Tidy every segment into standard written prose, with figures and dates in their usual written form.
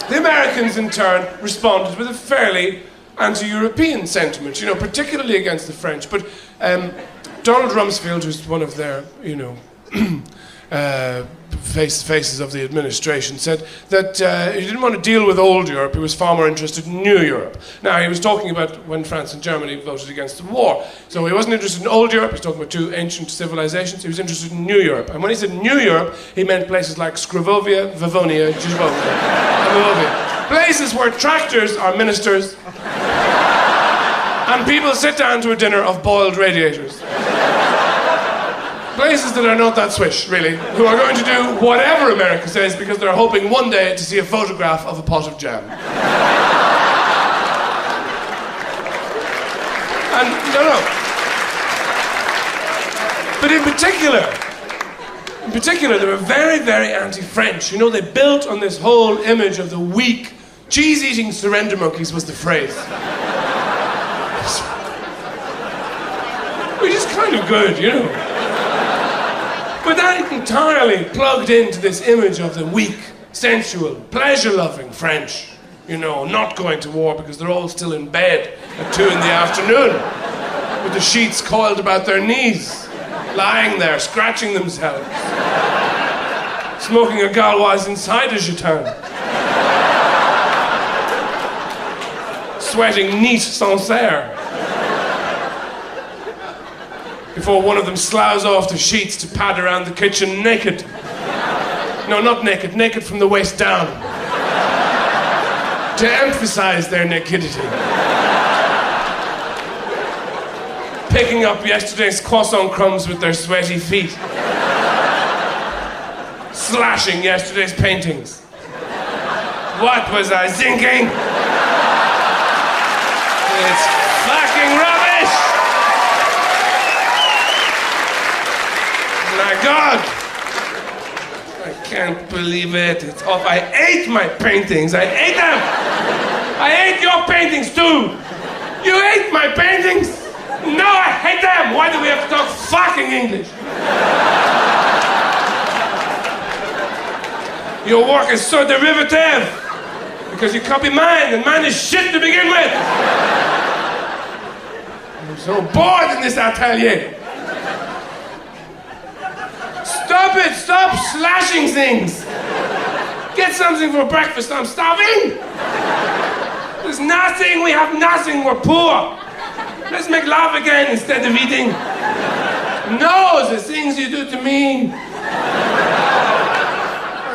The Americans, in turn, responded with a fairly anti-European sentiment, particularly against the French. But Donald Rumsfeld, who's one of their, faces of the administration, said that he didn't want to deal with old Europe. He was far more interested in new Europe. Now, he was talking about when France and Germany voted against the war. So he wasn't interested in old Europe. He was talking about two ancient civilizations. He was interested in new Europe. And when he said new Europe, he meant places like Scrovovia, Vavonia, Gisvovia, and Vovia. Places where tractors are ministers and people sit down to a dinner of boiled radiators. Places that are not that swish, really, who are going to do whatever America says because they're hoping one day to see a photograph of a pot of jam. And, no. But in particular, they were very, very anti-French. They built on this whole image of the weak, cheese-eating surrender monkeys was the phrase. Which is kind of good, But that entirely plugged into this image of the weak, sensual, pleasure-loving French. Not going to war because they're all still in bed at 2 in the afternoon with the sheets coiled about their knees, lying there, scratching themselves, smoking a Gauloise inside a jeton, sweating neat Sancerre, before one of them sloughs off the sheets to pad around the kitchen naked. No, not naked, naked from the waist down. To emphasize their nakedity. Picking up yesterday's croissant crumbs with their sweaty feet. Slashing yesterday's paintings. What was I thinking? It's fucking rubbish! My God! I can't believe it. It's off. I ate my paintings. I ate them! I ate your paintings too! You ate my paintings? No, I hate them! Why do we have to talk fucking English? Your work is so derivative because you copy mine and mine is shit to begin with! I'm so bored in this atelier! Stop it! Stop slashing things! Get something for breakfast, I'm starving! There's nothing, we have nothing, we're poor! Let's make love again instead of eating. No, the things you do to me.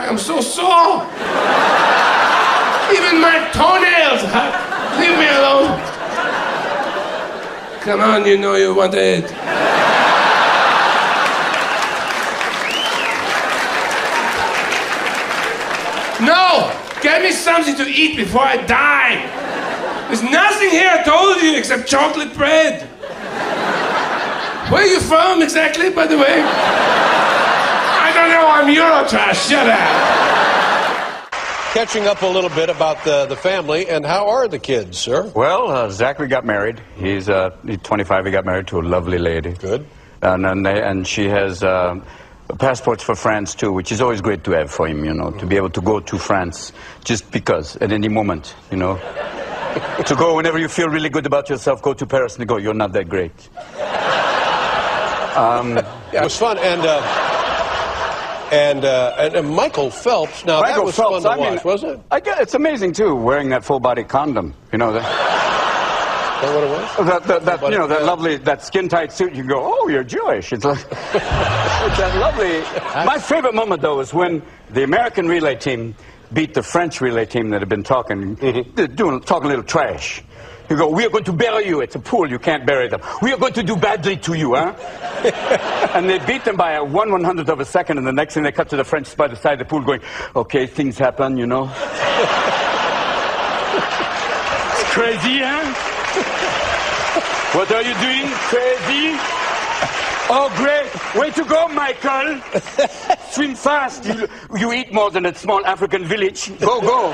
I'm so sore. Even my toenails hurt. Leave me alone. Come on, you know you want it. No! Get me something to eat before I die. There's nothing here, I told you, except chocolate bread. Where are you from exactly, by the way? I don't know, I'm Eurotrash, shut up. Catching up a little bit about the family, and how are the kids, sir? Well, Zachary got married. He's 25, he got married to a lovely lady. Good. And she has passports for France, too, which is always great to have for him, to be able to go to France just because, at any moment, To go whenever you feel really good about yourself, go to Paris and go, you're not that great. It was fun, and Michael Phelps. Now Michael that was Phelps, fun to watch, wasn't it? It's amazing too, wearing that full body condom. Is that what it was? That skin tight suit. You can go, oh, you're Jewish. It's like, it's that lovely. My favorite moment though is when the American relay team beat the French relay team that had been talking a little trash. You go, we are going to bury you. It's a pool. You can't bury them. We are going to do badly to you, huh? And they beat them by a 1/100th of a second, and the next thing they cut to the French by the side of the pool going, okay, things happen, It's crazy, huh? What are you doing? Crazy? Oh, great. Way to go, Michael. Swim fast. You eat more than a small African village. Go, go.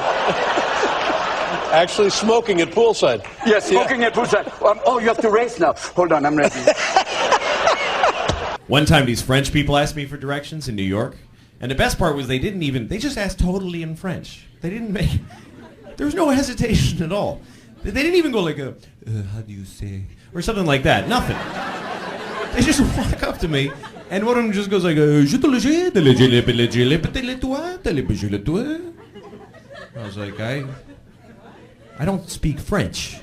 Actually smoking at poolside. Yes, smoking at poolside. You have to race now. Hold on, I'm ready. One time these French people asked me for directions in New York, and the best part was they just asked totally in French. They didn't There was no hesitation at all. They didn't even go like a, how do you say, or something like that. Nothing. They just walk up to me, and one of them just goes like, je te le jure, te le jure, te le jure, te le toi, te le jure, toi. I was like, I don't speak French.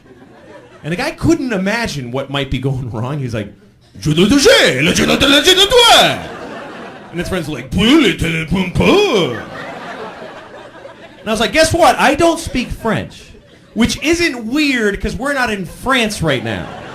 And the guy couldn't imagine what might be going wrong. He's like, je te le jure, le jure, te le jure, toi. And his friends were like, and I was like, guess what? I don't speak French. Which isn't weird because we're not in France right now.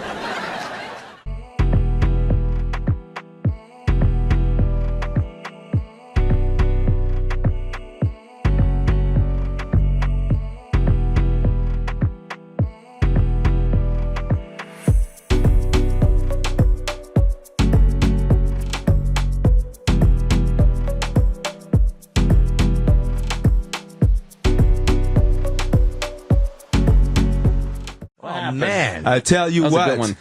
Man, I tell you That was what,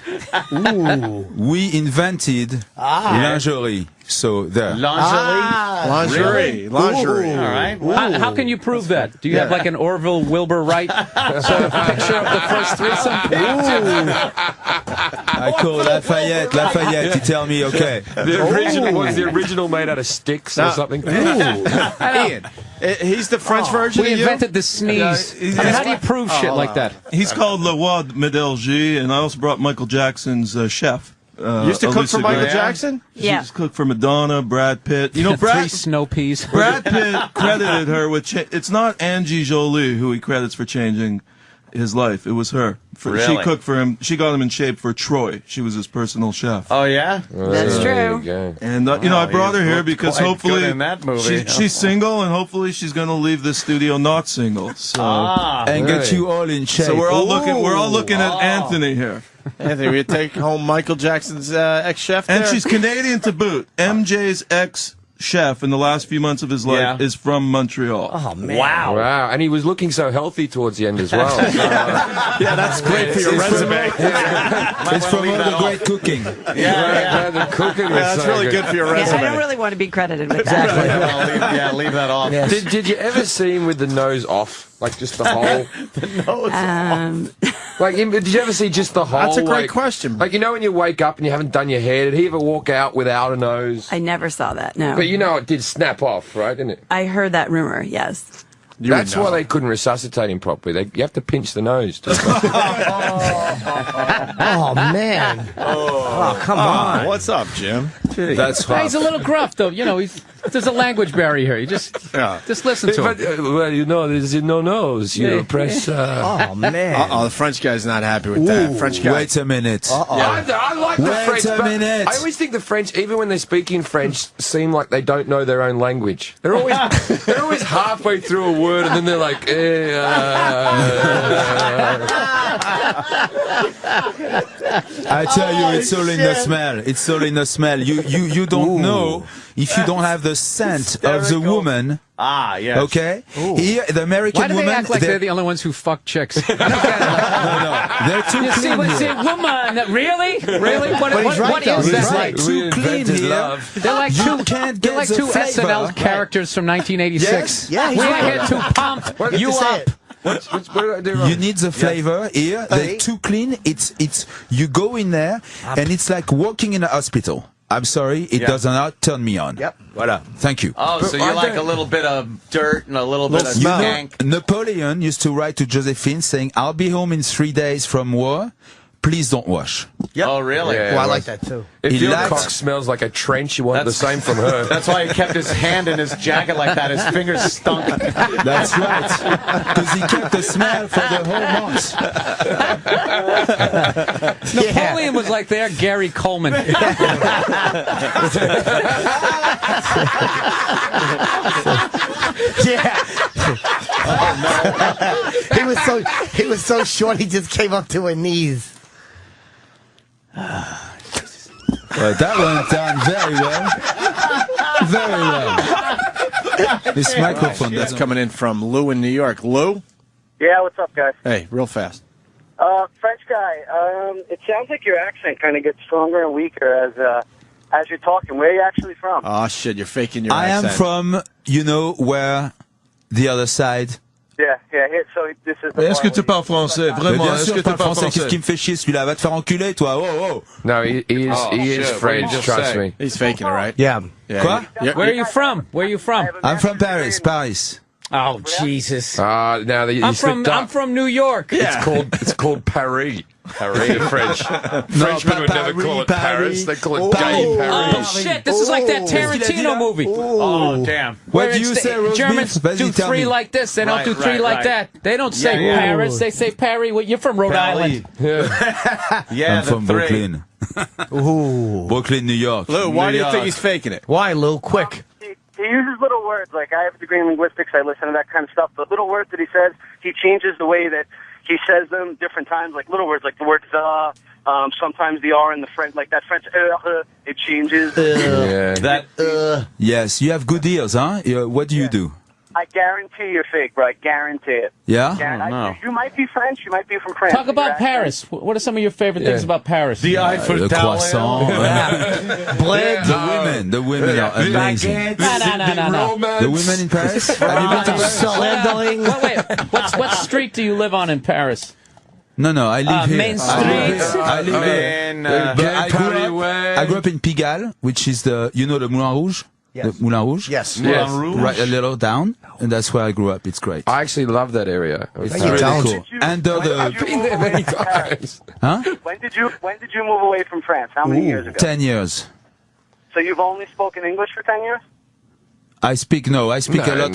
a good one. we invented lingerie. So there. lingerie. Lingerie. All right. How can you prove that? Do you have like an Orville Wilbur Wright sort of picture of the first threesome? I call Lafayette, he tell me, okay. The original was the original made out of sticks or something. Ian, he's the French version We of you? invented the sneeze. I mean, how do you prove shit like that? He's called Le Roi de Médelgi, and I also brought Michael Jackson's chef. You used to cook for Michael Jackson? Yeah. She cooked for Madonna, Brad Pitt. You know, Three snow peas. Brad Pitt credited her with... it's not Angie Jolie who he credits for changing his life. It was her. She Really? cooked for him. She got him in shape for Troy. She was his personal chef. Oh, yeah? That's true. And, you know, I brought her here because quite hopefully good in that movie. she's single, and hopefully she's going to leave this studio not single. So, And get you all in shape. so we're all looking at Anthony here. Anthony, we take home Michael Jackson's ex-chef there? And she's Canadian to boot. MJ's ex-chef in the last few months of his life is from Montreal. Oh, man. Wow, and he was looking so healthy towards the end as well. Yeah, that's great for your resume. It's from all the great cooking. The cooking was That's so really good for your Yeah, resume. I don't really want to be credited with that. Leave that off. Did you ever see him with the nose off? Like just the whole? Like, did you ever see just the whole? That's a great like, question. Like, you know when you wake up and you haven't done your hair, did he ever walk out without a nose? I never saw that, no. But you know it did snap off, right, didn't it? I heard that rumor, yes. That's why they couldn't resuscitate him properly. You have to pinch the nose. Oh, man. Oh, come on. What's up, Jim? That's Hey, he's a little gruff, though. You know, there's a language barrier here. You just listen to him. Well, you know, there's no nose. You press. Oh, man. Uh-oh, the French guy's not happy with that. French guy. Wait a minute. I like the French. Wait a minute. I always think the French, even when they're speaking French, seem like they don't know their own language. They're always halfway through a word, and then they're like, I tell you, it's all in the smell. It's all in the smell. You don't know if you don't have the scent of the woman. Ah, yes. Okay? Here, the American Why do they woman. act like they're the only ones who fuck chicks? I don't get it. They're too You see, clean let's see, here. woman, really? Really? What he's right, is though. that? He's right. Too clean here. They're like You two, can't they're get like the two flavor. SNL characters from 1986. Yes. Yeah, he's We're right. here to pump you up. what did I do wrong? You need the flavor here. They're too clean. It's you go in there and it's like walking in a hospital. I'm sorry, it does not turn me on. Yep. What up? Thank you. Oh, so you like a little bit of dirt and a little bit of You know, skank. Napoleon used to write to Josephine saying, "I'll be home in 3 days from war. Please don't wash." Yep. Oh, really? Yeah, Well, I like that, too. If He your liked- cock smells like a trench, you want the same from her. That's why he kept his hand in his jacket like that. His fingers stunk. That's right. Because he kept the smell for the whole month. Napoleon was like their Gary Coleman. He was so short he just came up to her knees. Well, that went down very well. Very well. This microphone That's doesn't... coming in from Lou in New York. Lou? Yeah, what's up, guys? Hey, real fast. French guy, it sounds like your accent kind of gets stronger and weaker as you're talking. Where are you actually from? Oh, shit, you're faking your I accent. am from, you know, where the other side... Yeah. So this is the Mais est-ce que part tu parles français? Mais Vraiment, bien est-ce sûr, que je tu parle parles français. Qu'est-ce qui français? me fait chier, celui-là? Va te faire enculer, toi. Oh. No, he is shit, what did French. you just Trust say? me. He's faking it, right? Yeah. Quoi? Where are you from? Where are you from? I'm from Paris. Oh, Jesus. Now that you I'm slipped up. I'm from New York. It's called Paris. Paris. French. No, Frenchmen would never call it Paris. They call it Gay Paris. Oh, shit. This is like that Tarantino movie. Oh, damn. What do you say, roast Germans beef? Vas-y, do tell three me. like this. They don't do three right, like right. that. They don't say Yeah. Paris. They say Paris. Well, you're from Rhode Island. Yeah, I'm from Brooklyn. Brooklyn, New York. Lou, why do you think he's faking it? Why, Lou? Quick. He uses little words. Like, I have a degree in linguistics. I listen to that kind of stuff. But little words that he says, he changes the way that he says them different times. Like little words, like the word the. Sometimes the R in the French, like that French, it changes. Yes, you have good ears, huh? What do you do? I guarantee you're fake, bro. I guarantee it. Yeah? You might be French. You might be from France. Talk about Paris. What are some of your favorite things about Paris? The Eiffel The Tower. croissant. The women are amazing. No. The women in Paris? Have you been to Paris? Wait. What street do you live on in Paris? No, I live here. Main Street. I live here. But I grew up in Pigalle, which is the Moulin Rouge? Yes. The Moulin Rouge? Yes. Right a little down, and that's where I grew up. It's great. I actually love that area. It's It's really really cool. Under I've been there many times. Huh? When did you move away from France? How many years ago? 10 years. So you've only spoken English for 10 years? I speak a lot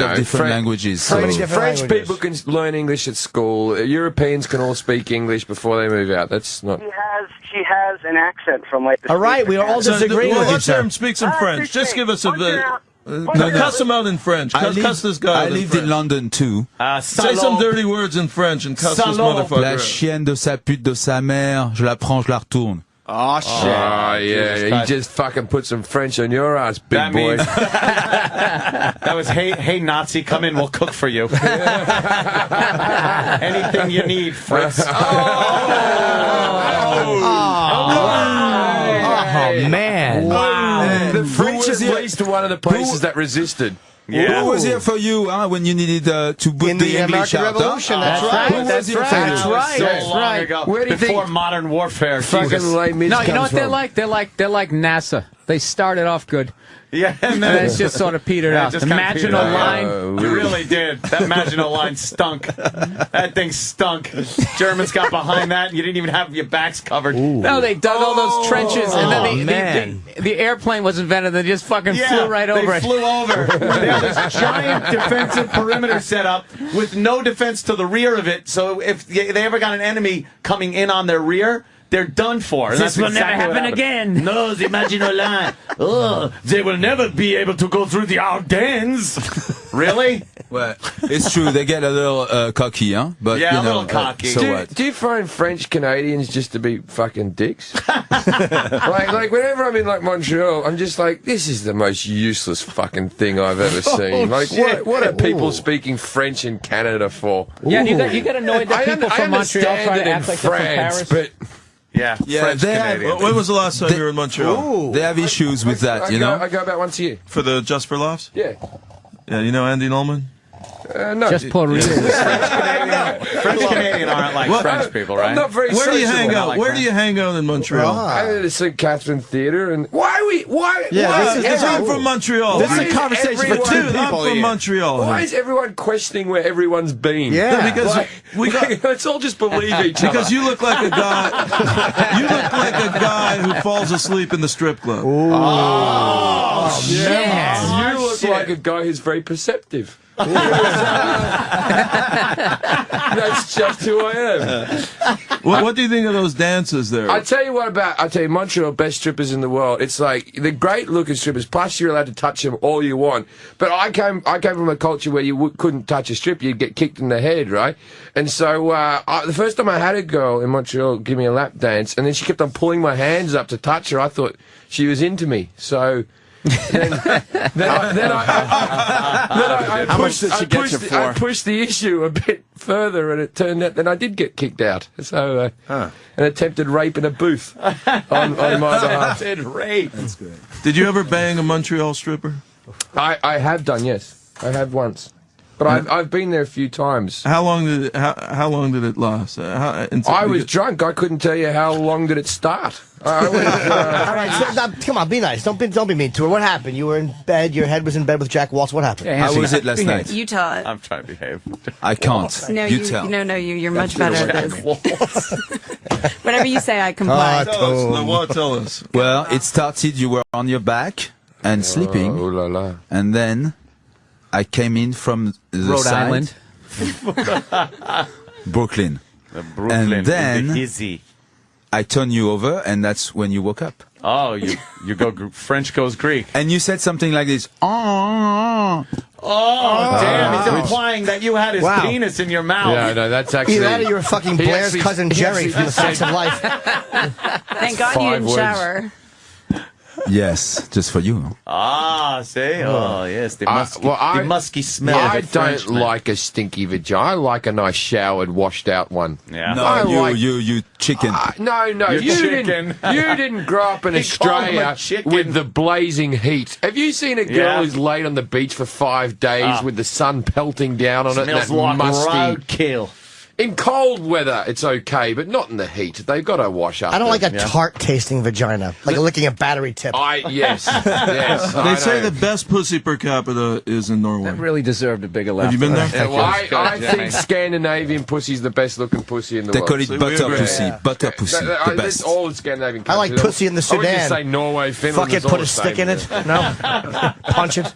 of different languages. So. French people can learn English at school. Europeans can all speak English before they move out. That's not. He has an accent from like the All right, we are all disagreeing with you, Let's hear sir. him speak some French. Just give us a bit. No. Cuss him out in French. Cuss this guy out I in lived French. in London too. Say some dirty words in French and cuss this motherfucker La out. chienne de sa pute de sa mère, je la prends, je la retourne. Oh, shit. Oh, yeah. You just fucking put some French on your ass, big That boy. means- That was, hey, Nazi, come in, we'll cook for you. Anything you need, Fritz. Oh, man. Wow. The French was is here? at least one of the places that resisted. Yeah. Who was here for you when you needed to put In the the English American out? Revolution, that's Who right. was That's here right. for you? That's right. So That's long right. ago. Where do you Before think- modern warfare. Fucking Jesus. Leibniz No, you know comes what they're from? like? They're like NASA. They started off good, Yeah, and and then it's just sort of petered Yeah, out. just kinda Imagine petered a out. line. You really did. That Maginot Line stunk. That thing stunk. Germans got behind that, and you didn't even have your backs covered. No, they dug all those trenches, and then man. the airplane was invented. They just fucking flew right over they it. flew over. They had this giant defensive perimeter set up with no defense to the rear of it. So if they ever got an enemy coming in on their rear, they're done for. And This that's will never exactly what happen happened. again. No, the Maginot Line. Oh, they will never be able to go through the Ardennes. Really? Well, it's true. They get a little cocky, huh? But Yeah, you a know, little cocky. So what? Do you find French Canadians just to be fucking dicks? like whenever I'm in like Montreal, I'm just like, this is the most useless fucking thing I've ever seen. Like, what are people speaking French in Canada for? Yeah, you get annoyed that people from Montreal try to act like they're from Paris. but Yeah, French they have- Canadian. When was the last time you were in Montreal? They have issues with that, you know. I go about once a year. For the Just for Laughs? Yeah. Yeah, you know Andy Nolman? No. Just Puerto Rico. French Canadian aren't like French people, right? I'm not very Where do you hang sociable. out? like Where that. do you hang out in Montreal? I go to the St. Catherine Theatre and why? Yeah, because I'm from Montreal. This is a conversation for two Dude, I'm people from here. Montreal. Why is everyone questioning where everyone's been? Yeah. Because we got let's all just believe each other. because you look like a guy. You look like a guy who falls asleep in the strip club. You look like a guy who's very perceptive. That's just who I am. What do you think of those dances there? I tell you Montreal, best strippers in the world. It's like the great looking strippers. Plus, you're allowed to touch them all you want. But I came from a culture where you couldn't touch a stripper; you'd get kicked in the head, right? And so the first time I had a girl in Montreal give me a lap dance, and then she kept on pulling my hands up to touch her. I thought she was into me, so. Then I pushed I pushed the issue a bit further, and it turned out that I did get kicked out. So an attempted rape in a booth on my behalf. Attempted rape. That's good. Did you ever bang a Montreal stripper? I have done, yes. I have once. But I've been there a few times. How long did it last? I was drunk. I couldn't tell you how long did it start. I was, All right, so, now, come on, be nice. Don't be mean to her. What happened? You were in bed. Your head was in bed with Jack Waltz. What happened? How was it last night? You tell it. I'm trying to behave. I can't. No, you tell. you're much better at this. Whatever you say, I comply. Tell us. Well, it started. You were on your back and sleeping, oh la la. and then I came in from the Rhode side, Island. Brooklyn, and then I turned you over, and that's when you woke up. Oh, you go French goes Greek. And you said something like this. Oh, damn! He's implying that you had his penis in your mouth. Yeah, no, that's actually. Either that or you were fucking Blair's cousin Jerry from The Facts of Life. Thank God you didn't shower. Yes, just for you. Ah, see? Oh, yes. The musky smell I of a don't Frenchman. like a stinky vagina. I like a nice showered, washed out one. Yeah. No, you chicken. No, You're you chicken. didn't grow up in He called him a Australia chicken. with the blazing heat. Have you seen a girl Yeah. who's laid on the beach for 5 days with the sun pelting down on it? Smells That like musty. roadkill. In cold weather, it's okay, but not in the heat. They've got to wash up. I don't like a tart-tasting vagina, like licking a battery tip. Yes. They say the best pussy per capita is in Norway. That really deserved a bigger laugh. Have you been there? Yeah, well, I think Scandinavian pussy's the best looking pussy in the They world. call it butter pussy. Butter pussy. The That's best. all the Scandinavian I like countries. pussy in the I would just Sudan. say Norway, Finland. Fuck it, is all put the a stick in same. it. No, punch it.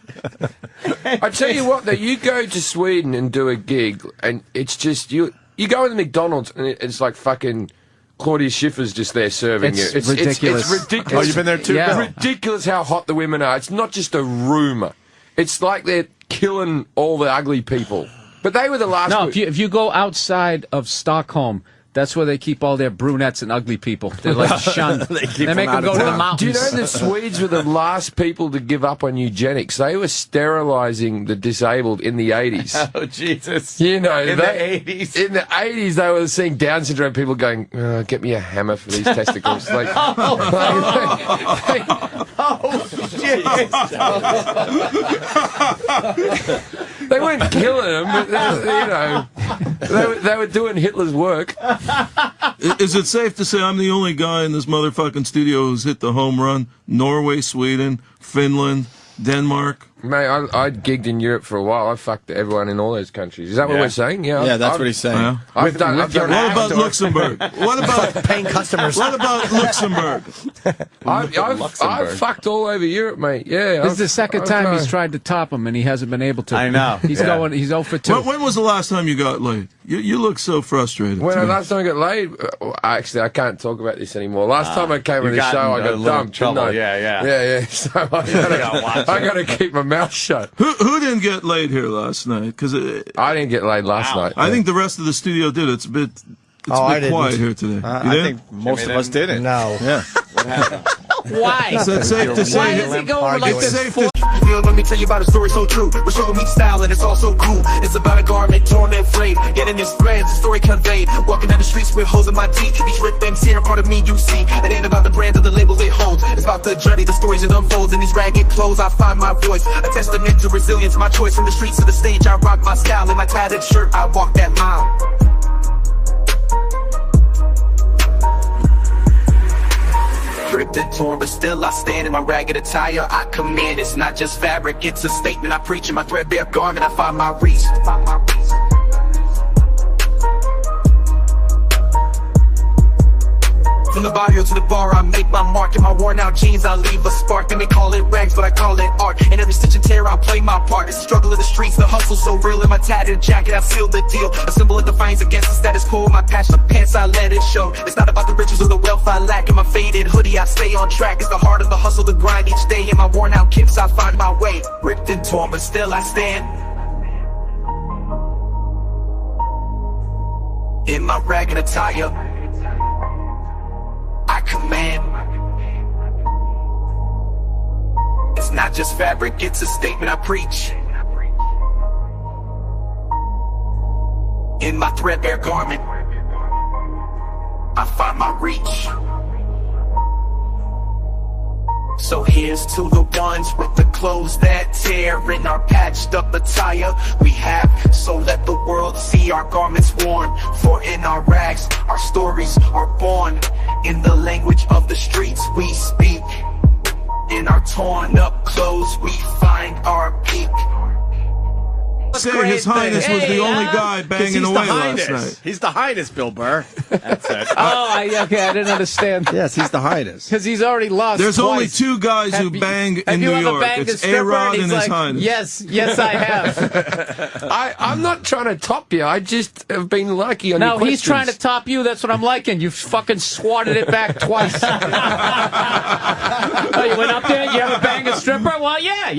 I tell you what, though, you go to Sweden and do a gig, and it's just you go in the McDonald's, and it's like fucking Claudia Schiffer's just there serving you. It's ridiculous. It's ridiculous. Oh, you've been there too? Yeah. It's ridiculous how hot the women are. It's not just a rumour. It's like they're killing all the ugly people. But they were the last. No, if you go outside of Stockholm, that's where they keep all their brunettes and ugly people. They're like shunned. they make them go to the mountains. Do you know the Swedes were the last people to give up on eugenics? They were sterilising the disabled in the 80s. Oh, Jesus. You know, In the 80s. In the 80s, they were seeing Down syndrome people going, get me a hammer for these testicles. Like, they weren't killing them, but they were doing Hitler's work. Is it safe to say I'm the only guy in this motherfucking studio who's hit the home run? Norway, Sweden, Finland, Denmark. Mate, I gigged in Europe for a while. I fucked everyone in all those countries. Is that what we're saying? Yeah, that's what he's saying. Yeah. I've done What about Luxembourg? What about paying customers? What about Luxembourg? I've fucked all over Europe, mate. Yeah. This is the second time he's tried to top him, and he hasn't been able to. I know. He's 0 for 2. When was the last time you got laid? You look so frustrated. When the last time I got laid, actually, I can't talk about this anymore. Last time I came on the show, I got dumped. Trouble. Didn't I? Yeah. So I got to keep my mouth shut. Who didn't get laid here last night? Because I didn't get laid last night. I think the rest of the studio did. It's a bit quiet here today. I think most of us didn't. No. Yeah. What happened? Why? So it's safe to say. Why does he go over like this? Let me tell you about a story so true. We're showing me style and it's all so cool. It's about a garment torn and frayed. Getting this threads, the story conveyed. Walking down the streets with holes in my teeth. These ripped things here, part of me you see. It ain't about the brand or the label it holds. It's about the journey, the stories it unfolds. In these ragged clothes I find my voice. A testament to resilience, my choice. From the streets to the stage I rock my style. In my tattered shirt I walk that mile. Ripped and torn, but still I stand in my ragged attire. I command, it's not just fabric, it's a statement I preach. In my threadbare garment, I find my reach. From the barrio to the bar, I make my mark. In my worn out jeans, I leave a spark. They may call it rags, but I call it art. In every stitch and tear, I play my part. It's the struggle of the streets, the hustle so real. In my tattered jacket, I seal the deal. A symbol of defiance against the status quo. My patched up pants, I let it show. It's not about the riches or the wealth I lack. In my faded hoodie, I stay on track. It's the heart of the hustle, the grind each day. In my worn out kicks, I find my way. Ripped and torn, but still I stand. In my ragged attire, I command. It's not just fabric, it's a statement I preach. In my threadbare garment, I find my reach. So here's to the ones with the clothes that tear in our patched up attire we have, so let the world see our garments worn. For in our rags, our stories are born. In the language of the streets we speak. In our torn up clothes we find our peak. Say His Highness was the only guy banging away last night. He's the Highness, Bill Burr. That's it. Okay, I didn't understand. Yes, he's the Highness. Because he's already lost. There's twice. only two guys who bang in New York. It's A-Rod and His Highness. Yes, I have. I'm not trying to top you. I just have been lucky on your questions. No, he's trying to top you. That's what I'm liking. You fucking swatted it back twice. Oh, you went up there? You ever banged a stripper? Well, yeah, I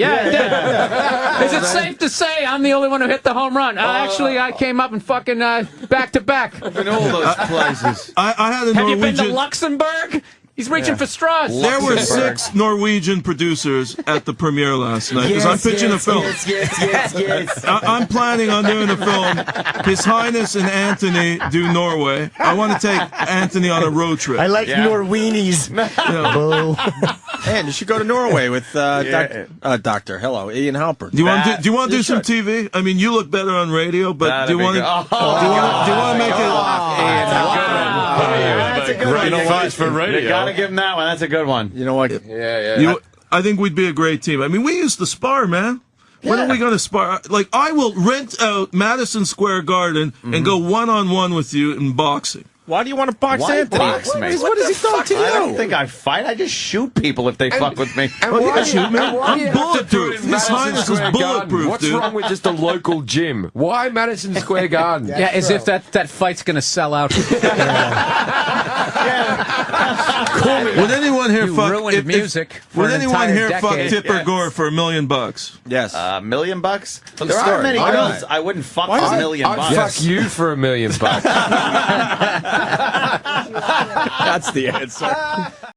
did. Is it safe to say I'm the only one who hit the home run? Actually, I came up and fucking back-to-back. In all those places. I had a Have Norwegian... you been to Luxembourg? He's reaching for straws. There were 6 Norwegian producers at the premiere last night because I'm pitching a film. Yes. I'm planning on doing a film. His Highness and Anthony do Norway. I want to take Anthony on a road trip. I like Norweenies. Boo. And you should go to Norway with Ian Halpern. Do you want to do some TV? I mean, you look better on radio, but do you want to make it? That's a good one. Advice for radio. You gotta give him that one. That's a good one. You know what? I think we'd be a great team. I mean, we used to spar, man. When are we going to spar? Like, I will rent out Madison Square Garden and go one-on-one with you in boxing. Why do you want to box Why Anthony? box me? What has he done to you? I don't think I fight. I just shoot people if they fuck with me. And why shoot me? I'm bulletproof. His Highness is bulletproof, What's dude. wrong with just a local gym? Why Madison Square Garden? Yeah, as if that fight's going to sell out. Would anyone here fuck ruined music for Would an anyone entire here fuck decade. Tipper Gore for $1 million? Yes. $1 million? There story. aren't many Why girls not? I wouldn't fuck for $1 million. I'd fuck you for $1 million. That's the answer.